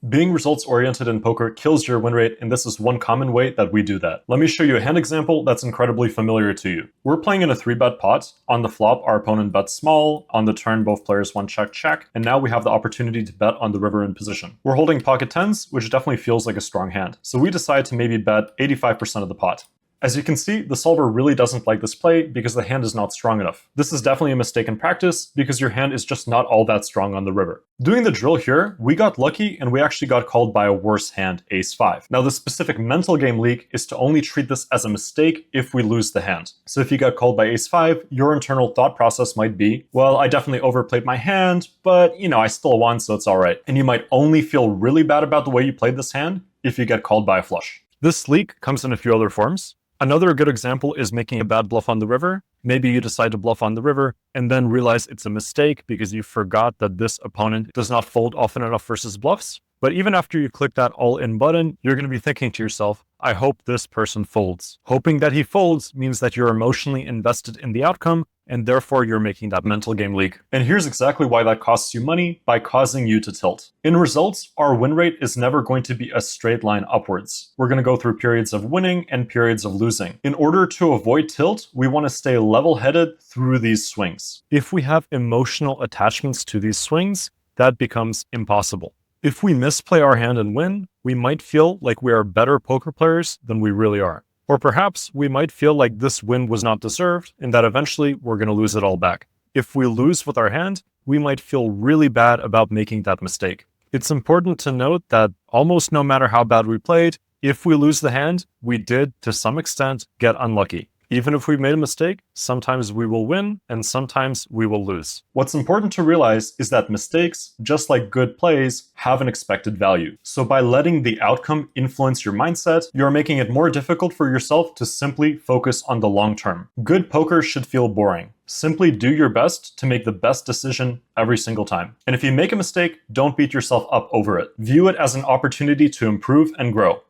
Being results-oriented in poker kills your win rate, and this is one common way that we do that. Let me show you a hand example that's incredibly familiar to you. We're playing in a 3-bet pot. On the flop, our opponent bets small. On the turn, both players won check, and now we have the opportunity to bet on the river in position. We're holding pocket tens, which definitely feels like a strong hand. So we decide to maybe bet 85% of the pot. As you can see, the solver really doesn't like this play because the hand is not strong enough. This is definitely a mistake in practice because your hand is just not all that strong on the river. Doing the drill here, we got lucky and we actually got called by a worse hand, ace-5. Now the specific mental game leak is to only treat this as a mistake if we lose the hand. So if you got called by ace-5, your internal thought process might be, well, I definitely overplayed my hand, but I still won, so it's all right. And you might only feel really bad about the way you played this hand if you get called by a flush. This leak comes in a few other forms. Another good example is making a bad bluff on the river. Maybe you decide to bluff on the river and then realize it's a mistake because you forgot that this opponent does not fold often enough versus bluffs. But even after you click that all-in button, you're going to be thinking to yourself, I hope this person folds. Hoping that he folds means that you're emotionally invested in the outcome, and therefore you're making that mental game leak. And here's exactly why that costs you money, by causing you to tilt. In results, our win rate is never going to be a straight line upwards. We're going to go through periods of winning and periods of losing. In order to avoid tilt, we want to stay level-headed through these swings. If we have emotional attachments to these swings, that becomes impossible. If we misplay our hand and win, we might feel like we are better poker players than we really are. Or perhaps we might feel like this win was not deserved and that eventually we're going to lose it all back. If we lose with our hand, we might feel really bad about making that mistake. It's important to note that almost no matter how bad we played, if we lose the hand, we did, to some extent, get unlucky. Even if we made a mistake, sometimes we will win and sometimes we will lose. What's important to realize is that mistakes, just like good plays, have an expected value. So by letting the outcome influence your mindset, you're making it more difficult for yourself to simply focus on the long term. Good poker should feel boring. Simply do your best to make the best decision every single time. And if you make a mistake, don't beat yourself up over it. View it as an opportunity to improve and grow.